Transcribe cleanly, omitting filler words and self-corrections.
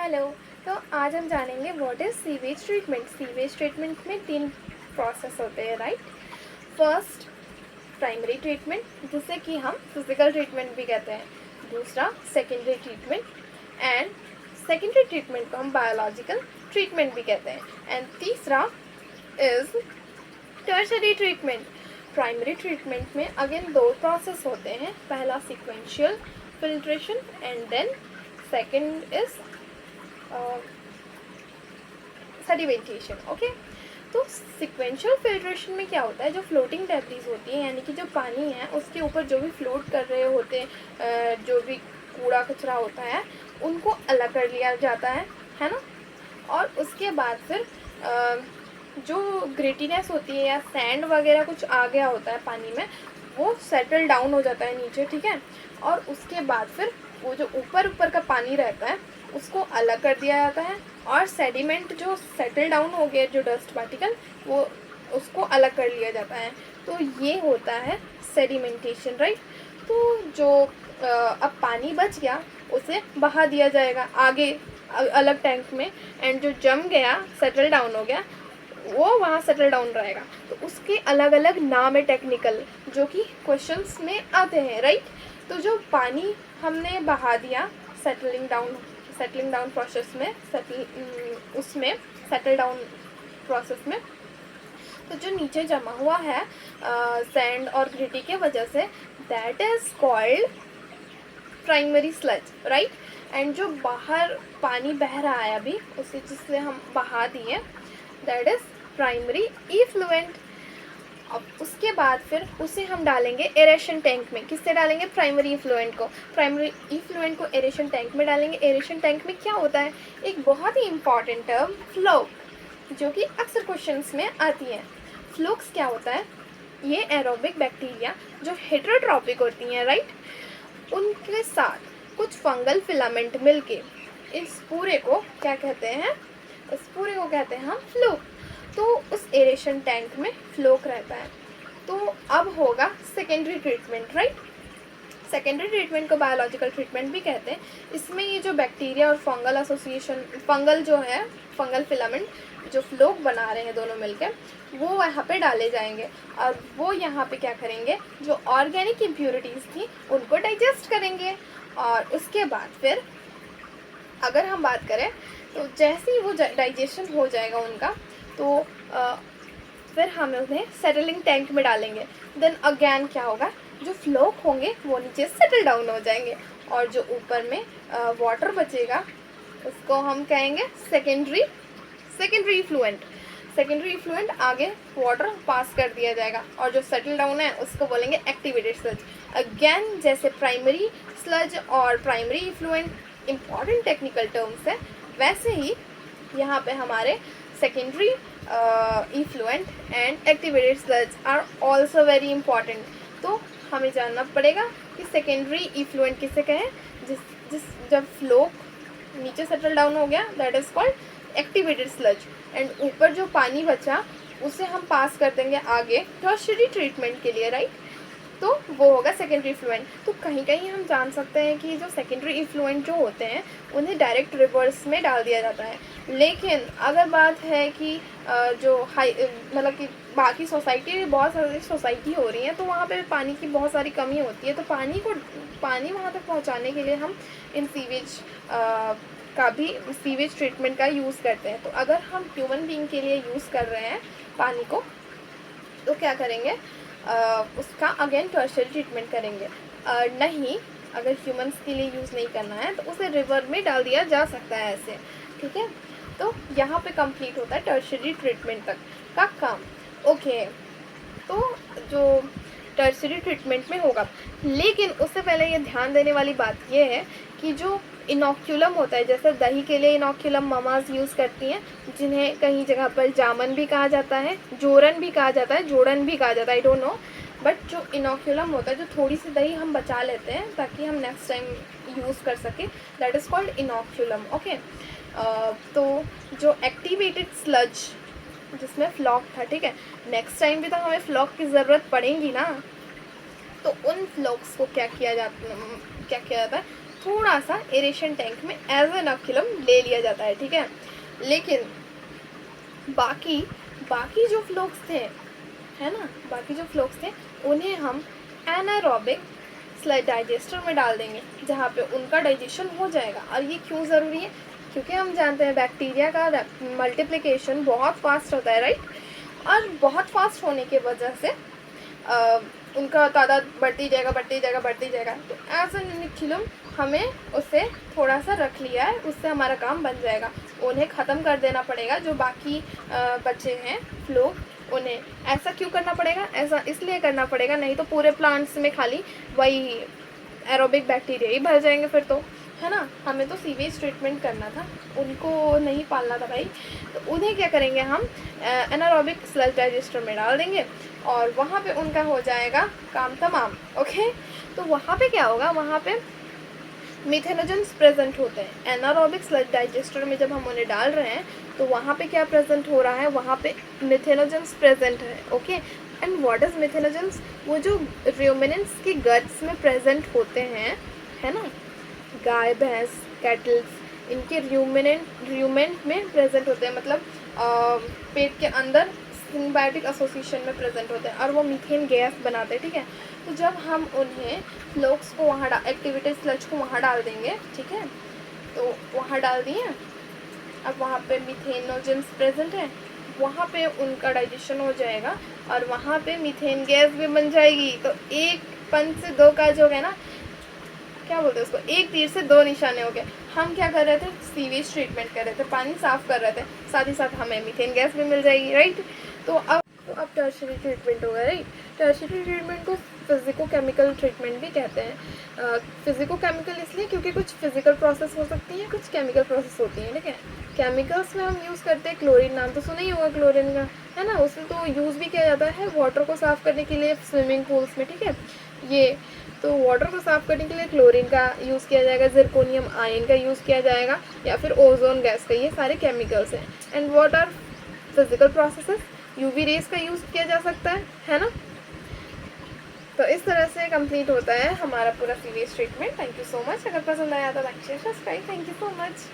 Hello. तो आज हम जानेंगे what is sewage treatment. Sewage treatment में 3 प्रोसेस होते हैं, राइट। फर्स्ट, प्राइमरी ट्रीटमेंट, जिसे कि हम फिजिकल ट्रीटमेंट भी कहते हैं। दूसरा, secondary treatment, and secondary treatment को हम बायोलॉजिकल ट्रीटमेंट भी कहते हैं। एंड तीसरा is tertiary treatment. Primary treatment में अगेन 2 प्रोसेस होते हैं। पहला sequential filtration and then second is sedimentation. Okay, तो सिक्वेंशियल फिल्ट्रेशन में क्या होता है, जो फ्लोटिंग डेब्रिस होती है, यानी कि जो पानी है उसके ऊपर जो भी फ्लोट कर रहे होते हैं, जो भी कूड़ा कचरा होता है, उनको अलग कर लिया जाता है ना। और उसके बाद फिर जो ग्रेटीनेस होती है या सैंड वगैरह कुछ आ गया होता है पानी में, वो सेटल डाउन हो जाता है नीचे, ठीक है। और उसके बाद फिर वो जो ऊपर का पानी रहता है उसको अलग कर दिया जाता है, और सेडिमेंट जो सेटल डाउन हो गया, जो डस्ट पार्टिकल, वो उसको अलग कर लिया जाता है। तो ये होता है सेडिमेंटेशन, राइट। तो जो अब पानी बच गया उसे बहा दिया जाएगा आगे अलग टैंक में, एंड जो जम गया, सेटल डाउन हो गया, वो वहाँ सेटल डाउन रहेगा। तो उसके अलग अलग नाम है टेक्निकल, जो कि क्वेश्चंस में आते हैं, राइट। तो जो पानी हमने बहा दिया सेटलिंग डाउन प्रोसेस में, उसमें सेटल डाउन प्रोसेस में, तो जो नीचे जमा हुआ है सैंड और ग्रिटी के वजह से, that is called primary sludge, right. And जो बाहर पानी बह रहा है अभी, उसे जिससे हम बहा दिए, दैट इज प्राइमरी इफ्लुएंट। अब उसके बाद फिर उसे हम डालेंगे एरेशन टैंक में। किससे डालेंगे? प्राइमरी इफ्लुएंट को। प्राइमरी इफ्लुएंट को एरेशन टैंक में डालेंगे। एरेशन टैंक में क्या होता है? एक बहुत ही इंपॉर्टेंट टर्म, फ्लोक, जो कि अक्सर क्वेश्चंस में आती है। फ्लोक्स क्या होता है? ये एरोबिक बैक्टीरिया जो हेटेरोट्रॉपिक होती हैं, राइट, उनके साथ कुछ फंगल फिलामेंट मिलके इस पूरे को क्या कहते हैं? इस पूरे को कहते हैं हम फ्लोक। तो उस एरेशन टैंक में फ्लोक रहता है। तो अब होगा secondary treatment, right. Secondary treatment को बायोलॉजिकल ट्रीटमेंट भी कहते हैं। इसमें ये जो बैक्टीरिया और फंगल एसोसिएशन, फंगल जो है, फंगल फिलामेंट जो फ्लोक बना रहे हैं दोनों मिलकर, वो यहाँ पे डाले जाएंगे, और वो यहाँ पे क्या करेंगे, जो ऑर्गेनिक इम्प्योरिटीज़ थी उनको डाइजेस्ट करेंगे। और उसके बाद फिर अगर हम बात करें, तो जैसे ही वो डाइजेशन हो जाएगा उनका, तो फिर हम उन्हें सेटलिंग टैंक में डालेंगे। देन अगेन क्या होगा, जो फ्लोक होंगे वो नीचे सेटल डाउन हो जाएंगे, और जो ऊपर में वाटर बचेगा उसको हम कहेंगे सेकेंडरी इफ्लुएंट। सेकेंडरी इफ्लुएंट आगे वाटर पास कर दिया जाएगा, और जो सेटल डाउन है उसको बोलेंगे एक्टिवेटेड स्लज। अगेन जैसे प्राइमरी स्लज और primary effluent important technical terms है, वैसे ही यहाँ पे हमारे secondary effluent and activated sludge are also very important. तो हमें जानना पड़ेगा कि सेकेंडरी इफ्लुएंट किसे कहें, जब फ्लोक नीचे सेटल डाउन हो गया, that is called activated sludge, and ऊपर जो पानी बचा उसे हम पास कर देंगे आगे टर्शियरी ट्रीटमेंट के लिए, राइट। तो वो होगा सेकेंडरी इफ्लुएंट। तो कहीं कहीं हम जान सकते हैं कि जो सेकेंडरी इफ्लुएंट जो होते हैं उन्हें डायरेक्ट रिवर्स में डाल दिया जाता है। लेकिन अगर बात है कि जो हाई मतलब कि बाकी सोसाइटी, बहुत सारी सोसाइटी हो रही है, तो वहाँ पे पानी की बहुत सारी कमी होती है, तो पानी वहाँ तक पहुँचाने के लिए हम इन सीवेज ट्रीटमेंट का यूज़ करते हैं। तो अगर हम ह्यूमन बीइंग के लिए यूज़ कर रहे हैं पानी को, तो क्या करेंगे, उसका अगेन टर्शियरी ट्रीटमेंट करेंगे। नहीं, अगर ह्यूमंस के लिए यूज़ नहीं करना है तो उसे रिवर में डाल दिया जा सकता है ऐसे, ठीक है। तो यहाँ पे कंप्लीट होता है टर्शियरी ट्रीटमेंट तक का काम। ओके, तो जो टर्शियरी ट्रीटमेंट में होगा, लेकिन उससे पहले ये ध्यान देने वाली बात ये है कि जो इनोक्यूलम होता है, जैसे दही के लिए इनोक्यूलम ममाज यूज़ करती हैं, जिन्हें कहीं जगह पर जामन भी कहा जाता है, जोरन भी कहा जाता है, जोड़न भी कहा जाता है, आई डोंट नो, बट जो इनोक्यूलम होता है, जो थोड़ी सी दही हम बचा लेते हैं ताकि हम नेक्स्ट टाइम यूज़ कर सकें, that is called inoculum. Okay, तो जो एक्टिवेटेड स्लज जिसमें फ्लॉक था, ठीक है, नेक्स्ट टाइम भी तो हमें फ्लॉक की ज़रूरत पड़ेगी ना, तो उन फ्लॉक्स को क्या किया जाता है, थोड़ा सा एरेशन टैंक में एज एन इनोकुलम ले लिया जाता है, ठीक है। लेकिन बाकी बाकी जो फ्लोक्स थे, है ना, बाकी जो फ्लोक्स थे उन्हें हम एनारोबिक स्लज डाइजेस्टर में डाल देंगे, जहाँ पे उनका डाइजेशन हो जाएगा। और ये क्यों ज़रूरी है? क्योंकि हम जानते हैं बैक्टीरिया का मल्टीप्लिकेशन बहुत फास्ट होता है, राइट। और बहुत फास्ट होने की वजह से उनका तादाद बढ़ती जाएगा बढ़ती जाएगा बढ़ती जाएगा। तो एज एन इनोकुलम हमें उसे थोड़ा सा रख लिया है, उससे हमारा काम बन जाएगा। उन्हें ख़त्म कर देना पड़ेगा जो बाकी बचे हैं फ्लो, उन्हें। ऐसा क्यों करना पड़ेगा? ऐसा इसलिए करना पड़ेगा, नहीं तो पूरे प्लांट्स में खाली वही एरोबिक बैक्टीरिया ही भर जाएंगे फिर तो, है ना। हमें तो सीवेज ट्रीटमेंट करना था, उनको नहीं पालना था भाई। तो उन्हें क्या करेंगे हम एनारोबिक स्लज डाइजेस्टर में डाल देंगे और वहाँ पे उनका हो जाएगा काम तमाम। ओके, तो वहाँ पे क्या होगा, वहाँ पे मिथेनोजेंस प्रेजेंट होते हैं। एनारोबिक स्लज डाइजेस्टर में जब हम उन्हें डाल रहे हैं तो वहाँ पे क्या प्रेजेंट हो रहा है, वहाँ पे मिथेनोजेंस प्रेजेंट है। Okay, and what is methanogens? वो जो रूमिनेंट्स के गट्स में प्रेजेंट होते हैं, है ना, गाय भैंस कैटल्स, इनके रूमेंट में प्रेजेंट होते हैं, मतलब पेट के अंदर सिम्बायोटिक एसोसिएशन में प्रेजेंट होते हैं और वो मीथेन गैस बनाते हैं, ठीक है। तो जब हम उन्हें फ्लोक्स को वहाँ एक्टिवेटेड स्लज को वहाँ डाल देंगे, ठीक है, तो वहाँ डाल दिए, अब वहाँ पे मिथेनोजेंस प्रेजेंट है, वहाँ पे उनका डाइजेशन हो जाएगा और वहाँ पे मीथेन गैस भी बन जाएगी। तो एक पंच से दो का जो है ना, क्या बोलते हैं उसको, एक तीर से दो निशाने हो गए। हम क्या कर रहे थे, सीवेज ट्रीटमेंट कर रहे थे, पानी साफ़ कर रहे थे, साथ ही साथ हमें मीथेन गैस भी मिल जाएगी, राइट। तो अब टर्शियरी ट्रीटमेंट होगा, राइट। टर्शियरी ट्रीटमेंट को फिजिको केमिकल ट्रीटमेंट भी कहते हैं। फिजिको केमिकल इसलिए क्योंकि कुछ फिजिकल प्रोसेस हो सकती है, कुछ केमिकल प्रोसेस होती हैं, ठीक है। केमिकल्स में हम यूज़ करते हैं क्लोरीन, नाम तो सुना ही होगा क्लोरीन का, है ना। उसमें तो यूज़ भी किया जाता है वाटर को साफ़ करने के लिए स्विमिंग पूल्स में, ठीक है। ये तो वाटर को साफ़ करने के लिए क्लोरीन का यूज़ किया जाएगा, जिरकोनियम आयन का यूज़ किया जाएगा, या फिर ओजोन गैस का। ये सारे केमिकल्स हैं। And what are physical processes? UV rays का यूज़ किया जा सकता है ना। तो इस तरह से कंप्लीट होता है हमारा पूरा sewage treatment. Thank you so much. अगर पसंद आया तो like share subscribe. Thank you so much.